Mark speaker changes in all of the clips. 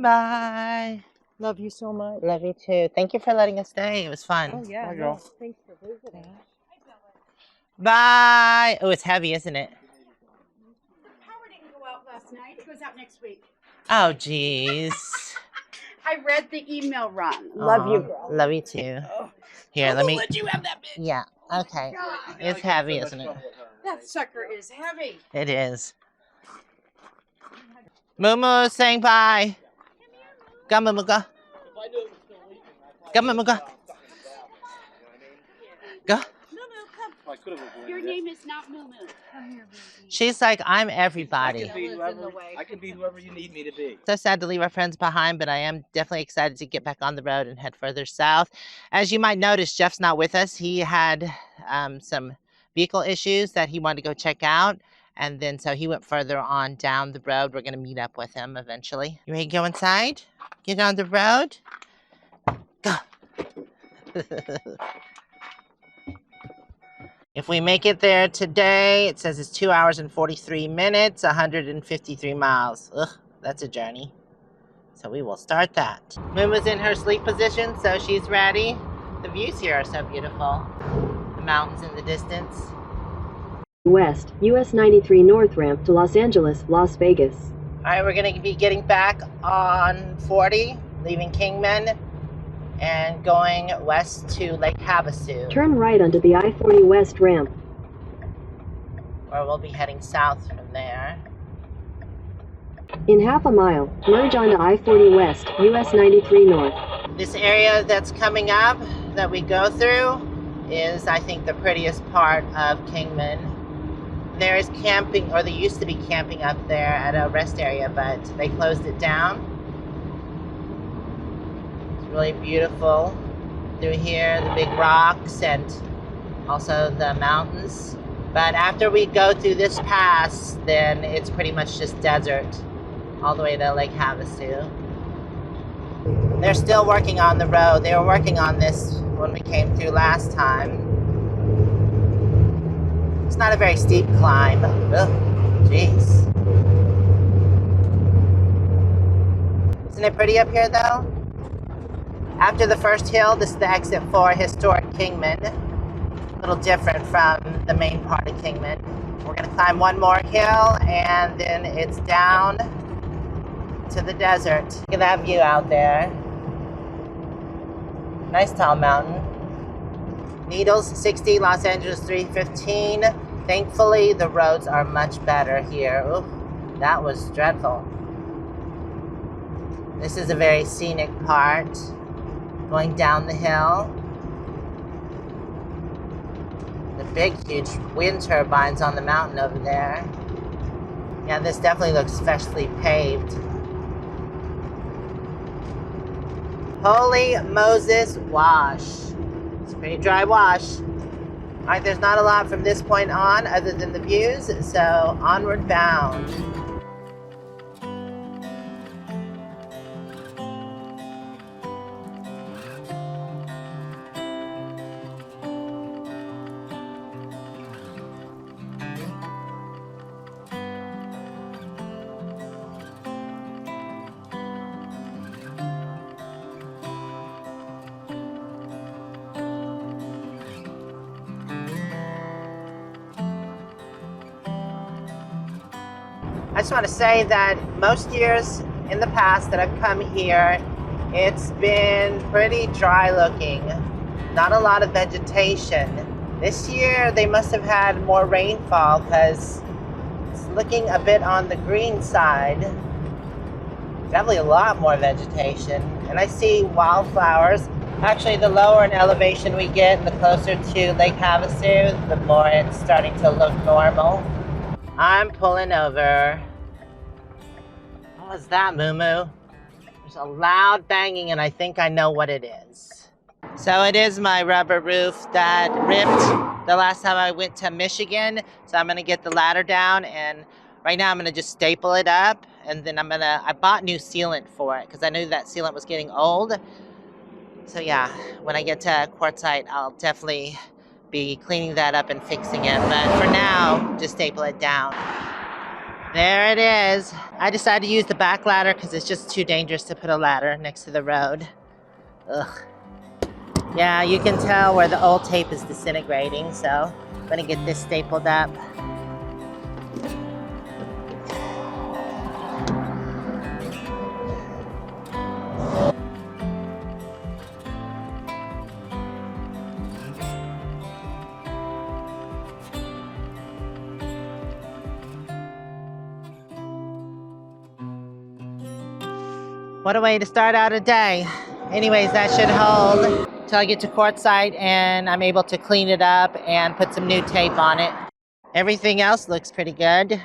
Speaker 1: Bye.
Speaker 2: Love you so much.
Speaker 1: Love you too. Thank you for letting us stay. It was fun.
Speaker 2: Oh, yeah.
Speaker 3: Bye,
Speaker 2: No,
Speaker 3: girl.
Speaker 2: thanks for visiting.
Speaker 1: Bye. Oh, it's heavy, isn't it?
Speaker 4: Power didn't go out last night. It goes out next week.
Speaker 1: Oh, jeez.
Speaker 4: I read the email run.
Speaker 2: Love you,
Speaker 1: Aw,
Speaker 2: girl.
Speaker 1: Love you too. Here, let me.
Speaker 4: Let you have that bitch.
Speaker 1: Yeah. Okay. It's heavy, isn't it?
Speaker 4: That sucker is heavy.
Speaker 1: It is. Moo-moo saying bye. Go, Moo-moo, go. Go, Moo-moo, go. Go.
Speaker 4: Moo-moo, come. Your name is not Moo-moo. Come here, baby.
Speaker 1: She's like, I'm everybody.
Speaker 3: I can be whoever you need me to be.
Speaker 1: So sad to leave our friends behind, but I am definitely excited to get back on the road and head further south. As you might notice, Jeff's not with us. He had some vehicle issues that he wanted to go check out. And then so he went further on down the road. We're going to meet up with him eventually. You ready to go inside? Get on the road? Go. If we make it there today, it says it's 2 hours and 43 minutes, 153 miles. Ugh, that's a journey. So we will start that. Moomoo's in her sleep position, so she's ready. The views here are so beautiful. The mountains in the distance.
Speaker 5: West, US 93 North Ramp to Los Angeles, Las Vegas.
Speaker 1: All right, we're going to be getting back on 40, leaving Kingman, and going west to Lake Havasu,
Speaker 5: Turn right onto the I-40 West Ramp.
Speaker 1: where we'll be heading south from there.
Speaker 5: In half a mile, merge onto I-40 West, US 93 North.
Speaker 1: This area that's coming up that we go through is, I think, the prettiest part of Kingman. There is camping, or there used to be camping up there at a rest area, but they closed it down. It's really beautiful through here, the big rocks and also the mountains. But after we go through this pass, then it's pretty much just desert all the way to Lake Havasu. They're still working on the road. They were working on this when we came through last time. It's not a very steep climb. Ugh, jeez. Isn't it pretty up here, though? After the first hill, this is the exit for historic Kingman. A little different from the main part of Kingman. We're going to climb one more hill, and then it's down to the desert. Look at that view out there. Nice tall mountain. Needles 60, Los Angeles 315. Thankfully, the roads are much better here. Oof, that was dreadful. This is a very scenic part, going down the hill. The big, huge wind turbines on the mountain over there. Yeah, this definitely looks freshly paved. Holy Moses wash. It's a pretty dry wash. All right, there's not a lot from this point on other than the views, so onward bound. I just want to say that most years in the past that I've come here, it's been pretty dry looking. Not a lot of vegetation. This year they must have had more rainfall because it's looking a bit on the green side. Definitely a lot more vegetation. And I see wildflowers. Actually, the lower in elevation we get, the closer to Lake Havasu, the more it's starting to look normal. I'm pulling over. What was that, Moo-moo? There's a loud banging, and I think I know what it is. So it is my rubber roof that ripped the last time I went to Michigan. So I'm gonna get the ladder down, and right now I'm gonna just staple it up, and then I bought new sealant for it because I knew that sealant was getting old. So yeah, when I get to Quartzsite, I'll definitely be cleaning that up and fixing it. But for now, just staple it down. There it is. I decided to use the back ladder because it's just too dangerous to put a ladder next to the road. Ugh. Yeah, you can tell where the old tape is disintegrating, so I'm gonna get this stapled up. What a way to start out a day. Anyways, that should hold till I get to Quartzsite and I'm able to clean it up and put some new tape on it. Everything else looks pretty good.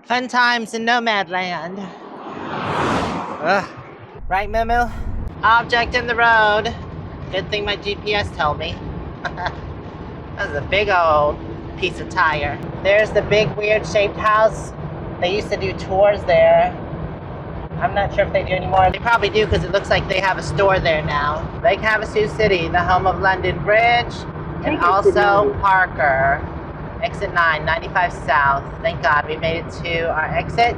Speaker 1: Fun times in Nomad Land. Ugh. Right, Moo-moo? Object in the road. Good thing my GPS told me. That was a big old piece of tire. There's the big weird shaped house. They used to do tours there. I'm not sure if they do anymore. They probably do because it looks like they have a store there now. Lake Havasu City, the home of London Bridge, and also Parker. Exit 9, 95 South. Thank God we made it to our exit.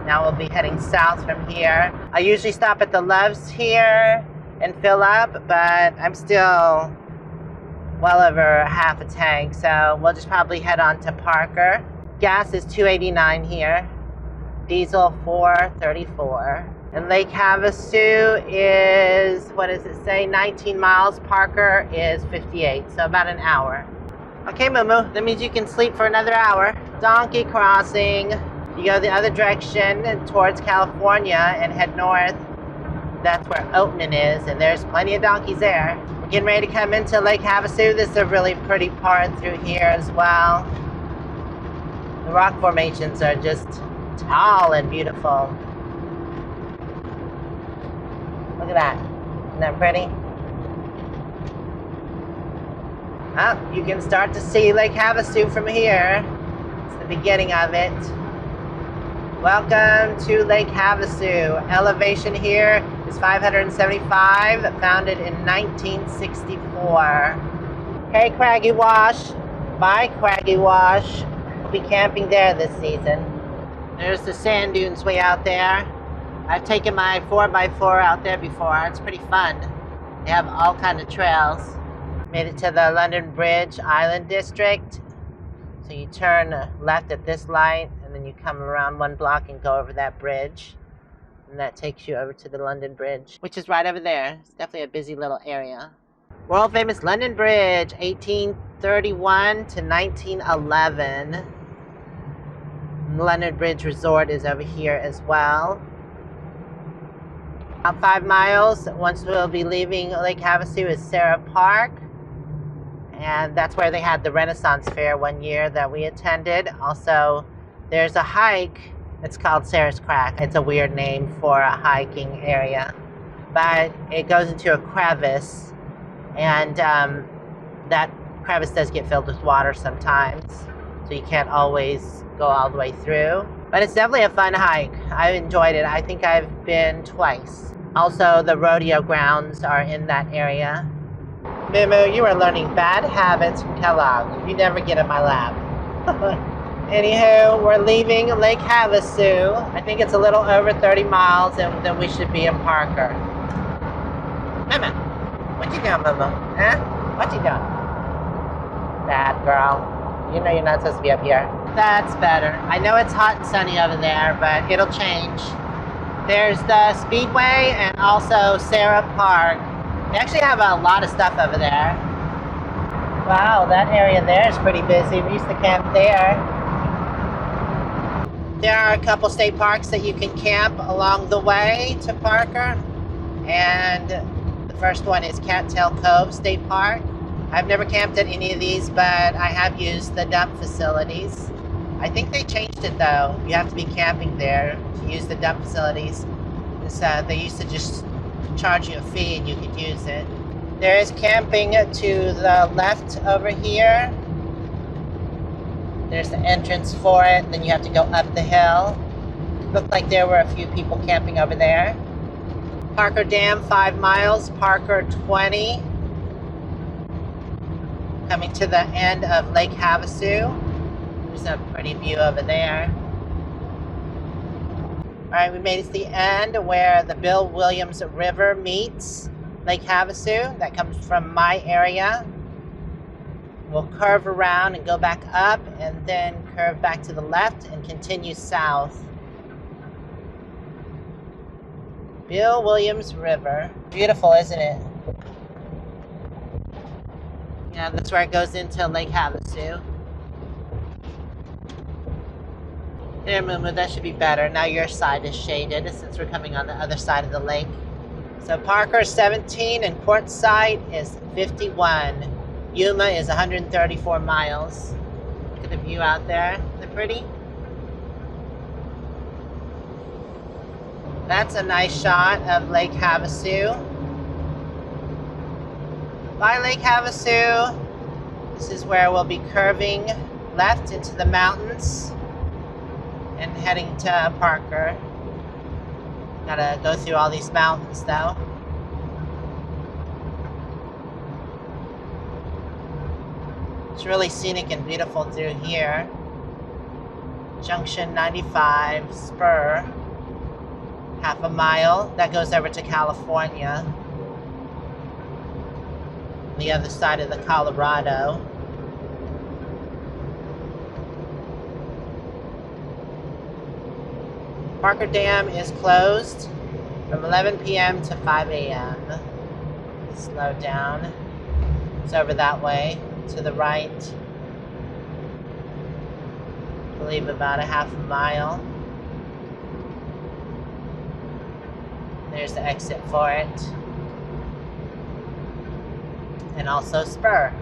Speaker 1: Now we'll be heading south from here. I usually stop at the Loves here and fill up, but I'm still well over half a tank, so we'll just probably head on to Parker. Gas is $2.89 here. Diesel $4.34. And Lake Havasu is, what does it say, 19 miles. Parker is 58, so about an hour. Okay, Moo-moo, that means you can sleep for another hour. Donkey crossing. You go the other direction towards California and head north. That's where Oatman is, and there's plenty of donkeys there. We're getting ready to come into Lake Havasu. This is a really pretty part through here as well. The rock formations are just tall and beautiful. Look at that. Isn't that pretty? Oh, you can start to see Lake Havasu from here. It's the beginning of it. Welcome to Lake Havasu. Elevation here is 575, founded in 1964. Hey, Craggy Wash. Bye, Craggy Wash. We'll be camping there this season. There's the sand dunes way out there. I've taken my 4x4 out there before. It's pretty fun. They have all kinds of trails. Made it to the London Bridge Island District. So you turn left at this light, and then you come around one block and go over that bridge. And that takes you over to the London Bridge, which is right over there. It's definitely a busy little area. World famous London Bridge, 1831 to 1911. London Bridge Resort is over here as well. About 5 miles, once we'll be leaving Lake Havasu, is Sarah Park. And that's where they had the Renaissance Fair one year that we attended. Also, there's a hike. It's called Sarah's Crack. It's a weird name for a hiking area. But it goes into a crevice. And that crevice does get filled with water sometimes. So you can't always go all the way through. But it's definitely a fun hike. I enjoyed it. I think I've been twice. Also, the rodeo grounds are in that area. Moo-moo, you are learning bad habits from Kellogg. You never get in my lap. Anywho, we're leaving Lake Havasu. I think it's a little over 30 miles, and then we should be in Parker. Moo-moo, what you doing, Moo-moo? Huh? What you doing? Bad girl. You know you're not supposed to be up here. That's better. I know it's hot and sunny over there, but it'll change. There's the Speedway and also Sarah Park. They actually have a lot of stuff over there. Wow, that area there is pretty busy. We used to camp there. There are a couple state parks that you can camp along the way to Parker. And the first one is Cattail Cove State Park. I've never camped at any of these, but I have used the dump facilities. I think they changed it though. You have to be camping there to use the dump facilities. So they used to just charge you a fee and you could use it. There is camping to the left over here. There's the entrance for it, and then you have to go up the hill. Looked like there were a few people camping over there. Parker Dam, 5 miles, Parker 20. Coming to the end of Lake Havasu. There's a pretty view over there. All right, we made it to the end where the Bill Williams River meets Lake Havasu. That comes from my area. We'll curve around and go back up and then curve back to the left and continue south. Bill Williams River. Beautiful, isn't it? Yeah, that's where it goes into Lake Havasu. There, Moo-moo, that should be better. Now your side is shaded since we're coming on the other side of the lake. So Parker is 17 and Quartzsite is 51. Yuma is 134 miles. Look at the view out there. Isn't it pretty? That's a nice shot of Lake Havasu. By Lake Havasu, this is where we'll be curving left into the mountains and heading to Parker. Gotta go through all these mountains though. It's really scenic and beautiful through here. Junction 95, spur, half a mile. That goes over to California. The other side of the Colorado. Parker Dam is closed from 11 p.m. to 5 a.m. Slow down. It's over that way, to the right. I believe about a half a mile. There's the exit for it. And also spur.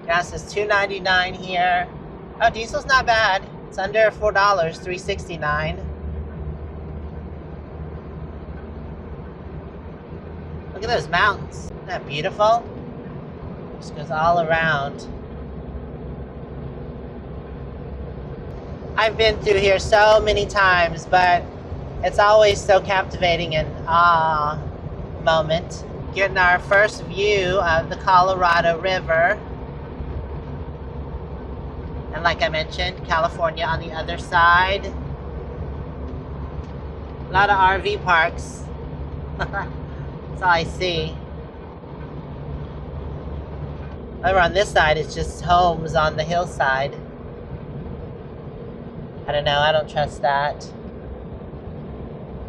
Speaker 1: Gas is $2.99 here. Oh, diesel's not bad. It's under $4, $3.69. Look at those mountains. Isn't that beautiful? Just goes all around. I've been through here so many times, but it's always so captivating and ah moment. Getting our first view of the Colorado River. And like I mentioned, California on the other side. A lot of RV parks. That's all I see. Over on this side, it's just homes on the hillside. I don't know, I don't trust that.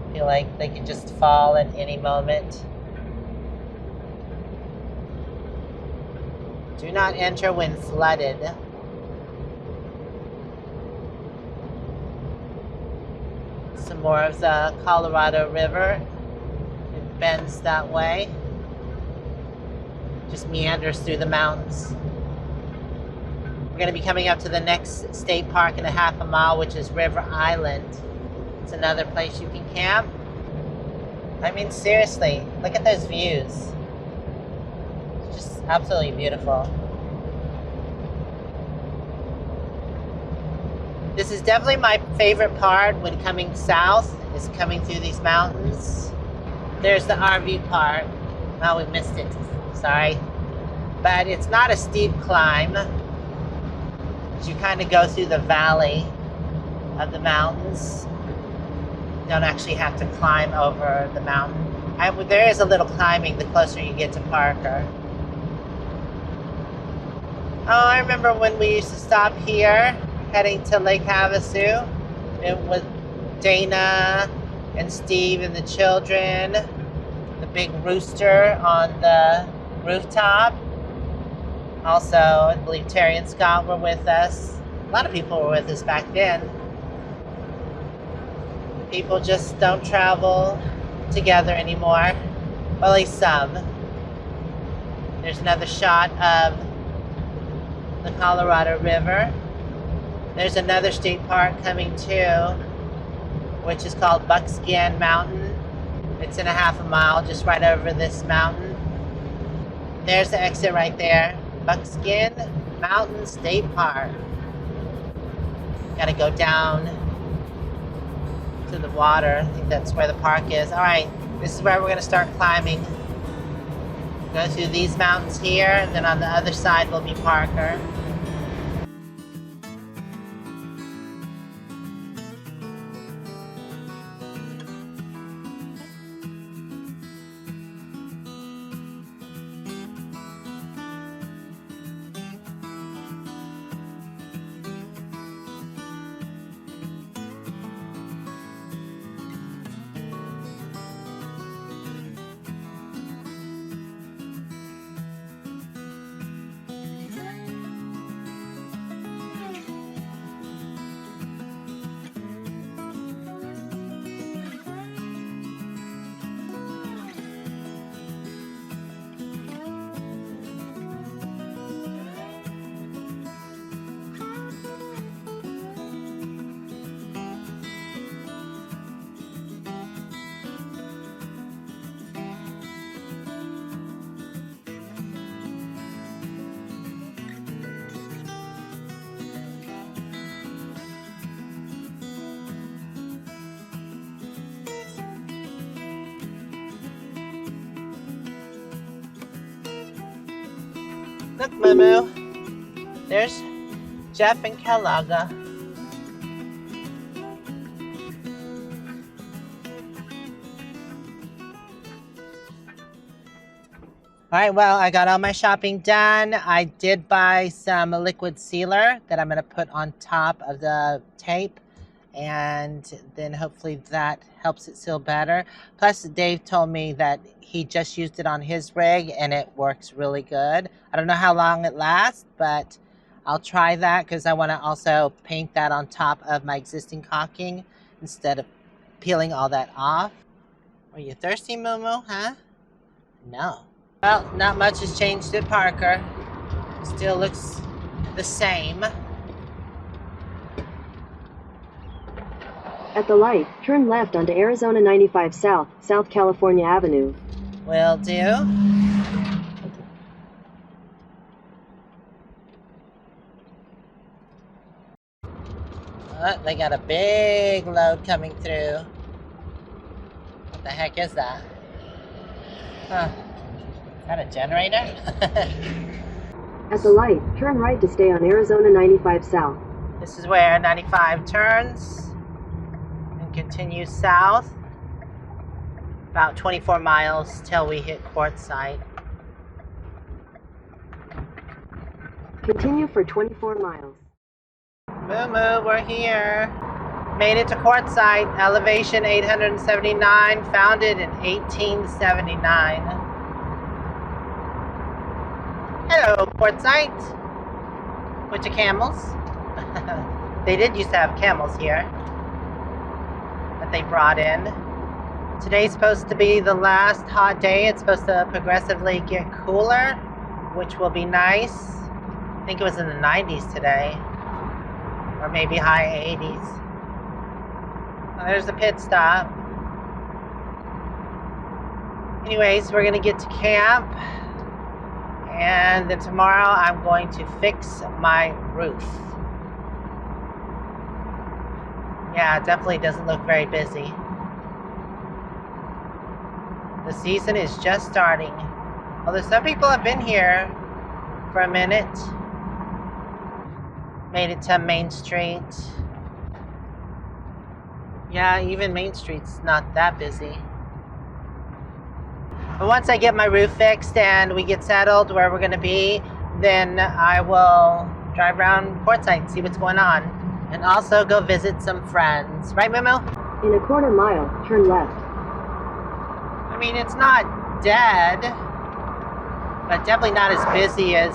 Speaker 1: I feel like they could just fall at any moment. Do not enter when flooded. Some more of the Colorado River. It bends that way. Just meanders through the mountains. We're going to be coming up to the next state park in a half a mile, which is River Island. It's another place you can camp. I mean, seriously, look at those views. It's just absolutely beautiful. This is definitely my favorite part when coming south, is coming through these mountains. There's the RV part. Oh, we missed it. Sorry. But it's not a steep climb. You kind of go through the valley of the mountains. You don't actually have to climb over the mountain. There is a little climbing the closer you get to Parker. Oh, I remember when we used to stop here, heading to Lake Havasu. It was Dana and Steve and the children. The big rooster on the rooftop. Also, I believe Terry and Scott were with us. A lot of people were with us back then. People just don't travel together anymore. Well, at least some. There's another shot of the Colorado River. There's another state park coming too, which is called Buckskin Mountain. It's in a half a mile, just right over this mountain. There's the exit right there. Buckskin Mountain State Park. Gotta go down to the water. I think that's where the park is. All right, this is where we're gonna start climbing. Go through these mountains here, and then on the other side will be Parker. Look, moo-moo. There's Jeff and Calaga. Alright, well, I got all my shopping done. I did buy some liquid sealer that I'm going to put on top of the tape. And then hopefully that helps it seal better. Plus, Dave told me that he just used it on his rig and it works really good. I don't know how long it lasts, but I'll try that because I want to also paint that on top of my existing caulking instead of peeling all that off. Are you thirsty, moo-moo, huh? No. Well, not much has changed at Parker. Still looks the same.
Speaker 5: At the light, turn left onto Arizona 95 South, South California Avenue.
Speaker 1: Will do. Oh, they got a big load coming through. What the heck is that? Huh. Is that a generator?
Speaker 5: At the light, turn right to stay on Arizona 95 South.
Speaker 1: This is where 95 turns. Continue south about 24 miles till we hit Quartzsite.
Speaker 5: Continue for 24 miles.
Speaker 1: Moo-moo, we're here. Made it to Quartzsite, elevation 879, founded in 1879. Hello, Quartzsite. With your camels. They did used to have camels here that they brought in. Today's supposed to be the last hot day. It's supposed to progressively get cooler, which will be nice. I think it was in the 90s today, or maybe high 80s. Well, there's the pit stop. Anyways, we're gonna get to camp, and then tomorrow I'm going to fix my roof. Yeah, it definitely doesn't look very busy. The season is just starting. Although some people have been here for a minute. Made it to Main Street. Yeah, even Main Street's not that busy. But once I get my roof fixed and we get settled where we're gonna be, then I will drive around Quartzsite and see what's going on. And also go visit some friends. Right, Moo-moo?
Speaker 5: In a quarter mile, turn left.
Speaker 1: I mean, it's not dead, but definitely not as busy as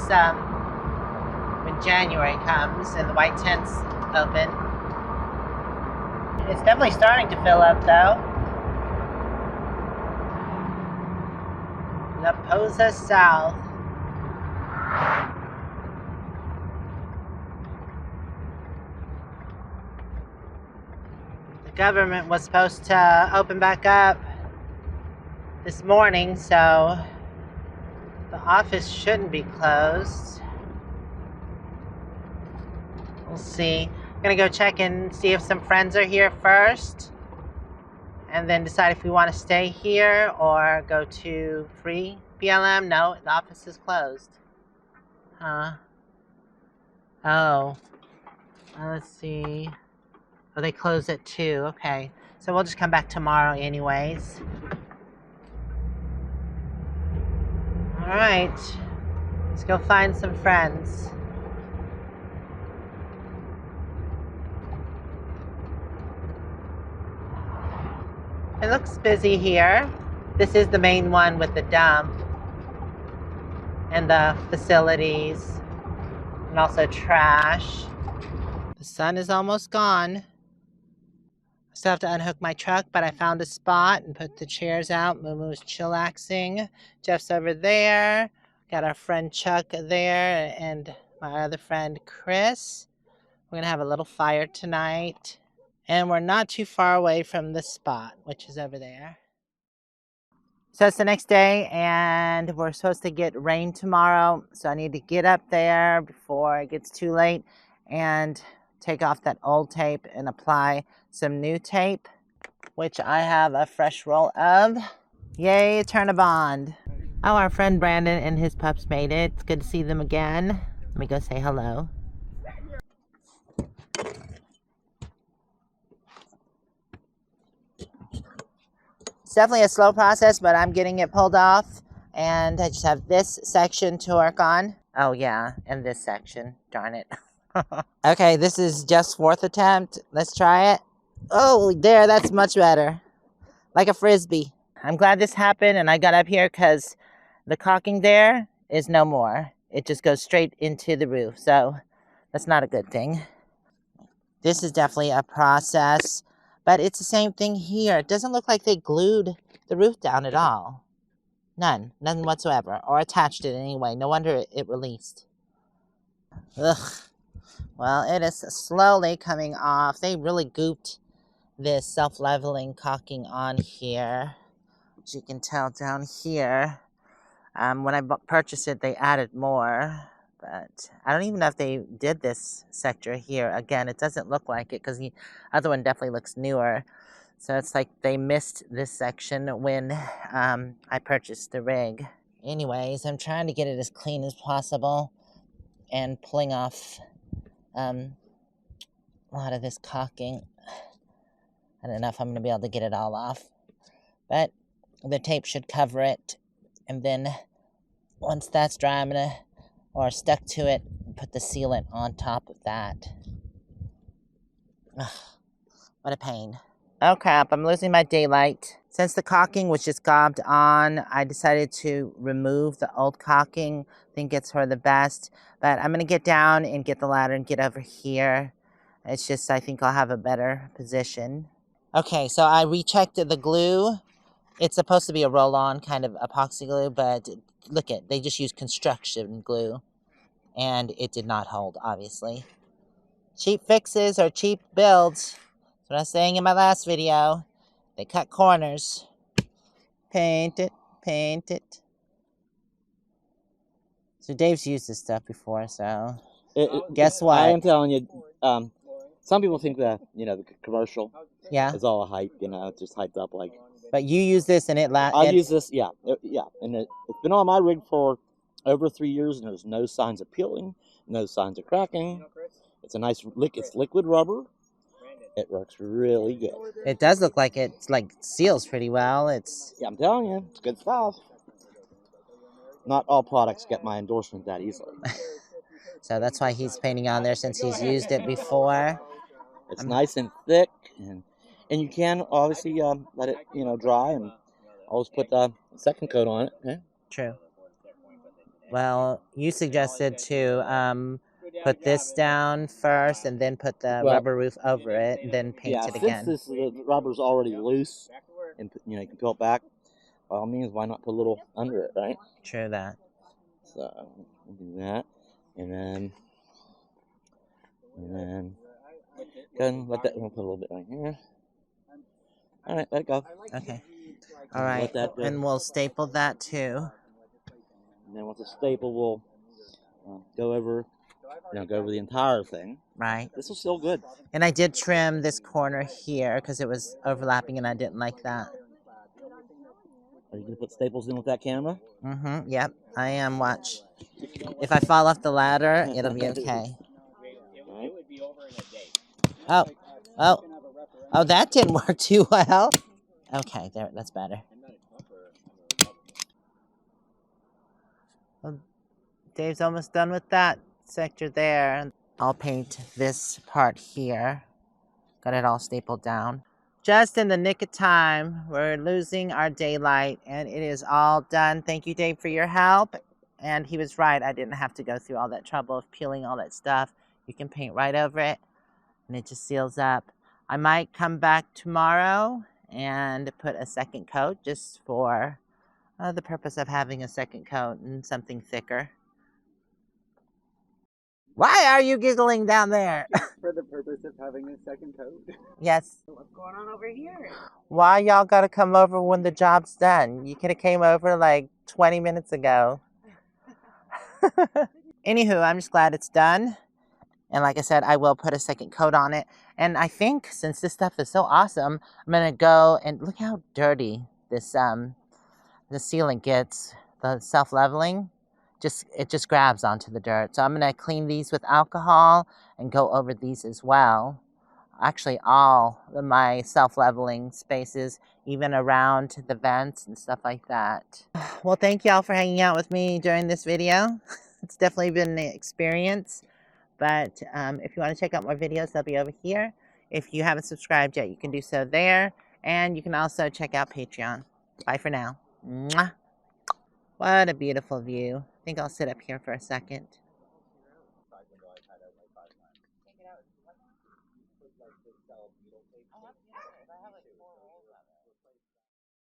Speaker 1: when January comes and the white tents open. It's definitely starting to fill up, though. Leposa South. The government was supposed to open back up this morning, so the office shouldn't be closed. We'll see. I'm gonna go check and see if some friends are here first, and then decide if we want to stay here or go to Free BLM? No, the office is closed. Huh? Oh. Let's see. Oh, they close at 2. Okay. So we'll just come back tomorrow anyways. Alright. Let's go find some friends. It looks busy here. This is the main one with the dump. And the facilities. And also trash. The sun is almost gone. I still have to unhook my truck, but I found a spot and put the chairs out. Moo-moo's chillaxing. Jeff's over there. Got our friend Chuck there and my other friend Chris. We're going to have a little fire tonight. And we're not too far away from the spot, which is over there. So it's the next day, and we're supposed to get rain tomorrow. So I need to get up there before it gets too late and take off that old tape and apply some new tape, which I have a fresh roll of. Yay, turn a bond. Oh, our friend Brandon and his pups made it. It's good to see them again. Let me go say hello. It's definitely a slow process, but I'm getting it pulled off. And I just have this section to work on. Oh yeah, and this section. Darn it. Okay, this is Jeff's 4th attempt. Let's try it. Oh, there, that's much better. Like a frisbee. I'm glad this happened and I got up here because the caulking there is no more. It just goes straight into the roof. So that's not a good thing. This is definitely a process. But it's the same thing here. It doesn't look like they glued the roof down at all. None whatsoever. Or attached it in any way. No wonder it released. Ugh. Well, it is slowly coming off. They really gooped this self-leveling caulking on here. As you can tell down here. When I purchased it, they added more. But I don't even know if they did this sector here. Again, it doesn't look like it because the other one definitely looks newer. So it's like they missed this section when I purchased the rig. Anyways, I'm trying to get it as clean as possible and pulling off a lot of this caulking. I don't know if I'm going to be able to get it all off. But the tape should cover it. And then once that's dry, I'm going to, or stuck to it, put the sealant on top of that. Ugh, what a pain. Oh crap, I'm losing my daylight. Since the caulking was just gobbed on, I decided to remove the old caulking. I think it's for the best. But I'm going to get down and get the ladder and get over here. It's just, I think I'll have a better position. Okay, so I rechecked the glue. It's supposed to be a roll-on kind of epoxy glue, but look at, they just used construction glue. And it did not hold, obviously. Cheap fixes or cheap builds. That's what I was saying in my last video. They cut corners. Paint it, paint it. So Dave's used this stuff before, so guess what?
Speaker 3: I am telling you, some people think that, the commercial is all hype, it's just hyped up like.
Speaker 1: But you use this and
Speaker 3: I use this, yeah. And it's been on my rig for over 3 years, and there's no signs of peeling, no signs of cracking. It's a nice it's liquid rubber. It works really good.
Speaker 1: It does look like it's seals pretty well.
Speaker 3: Yeah, I'm telling you, it's good stuff. Not all products get my endorsement that easily.
Speaker 1: So that's why he's painting on there, since he's used it before.
Speaker 3: It's nice and thick, and you can obviously let it dry, and always put a second coat on it. Okay?
Speaker 1: True. Well, you suggested to put this down first and then put the rubber roof over it and then paint it again.
Speaker 3: Since the rubber's already loose and you can peel it back, by all means, why not put a little under it, right?
Speaker 1: True that.
Speaker 3: So we'll do that, and then go and let that. We'll put a little bit right here. All right, let it go.
Speaker 1: Okay. All right, and we'll staple that too.
Speaker 3: And then with the staple, we'll go over the entire thing.
Speaker 1: Right.
Speaker 3: This will still good.
Speaker 1: And I did trim this corner here because it was overlapping and I didn't like that.
Speaker 3: Are you gonna put staples in with that camera?
Speaker 1: Mm-hmm. Yep, I am. Watch. If I fall off the ladder, it'll be okay. Oh, oh, oh! That didn't work too well. Okay, there. That's better. Well, Dave's almost done with that sector there. I'll paint this part here. Got it all stapled down. Just in the nick of time, we're losing our daylight, and it is all done. Thank you, Dave, for your help. And he was right. I didn't have to go through all that trouble of peeling all that stuff. You can paint right over it, and it just seals up. I might come back tomorrow and put a second coat just for the purpose of having a second coat and something thicker. Why are you giggling down there?
Speaker 6: For the purpose of having a second coat.
Speaker 1: Yes.
Speaker 2: What's going on over here?
Speaker 1: Why y'all gotta come over when the job's done? You could have came over like 20 minutes ago. Anywho, I'm just glad it's done. And like I said, I will put a second coat on it. And I think since this stuff is so awesome, I'm gonna go and look how dirty this the ceiling gets. The self-leveling, it just grabs onto the dirt. So I'm gonna clean these with alcohol and go over these as well. Actually, all of my self-leveling spaces, even around the vents and stuff like that. Well, thank y'all for hanging out with me during this video. It's definitely been an experience. But if you want to check out more videos, they'll be over here. If you haven't subscribed yet, you can do so there. And you can also check out Patreon. Bye for now. Mwah. What a beautiful view. I think I'll sit up here for a second.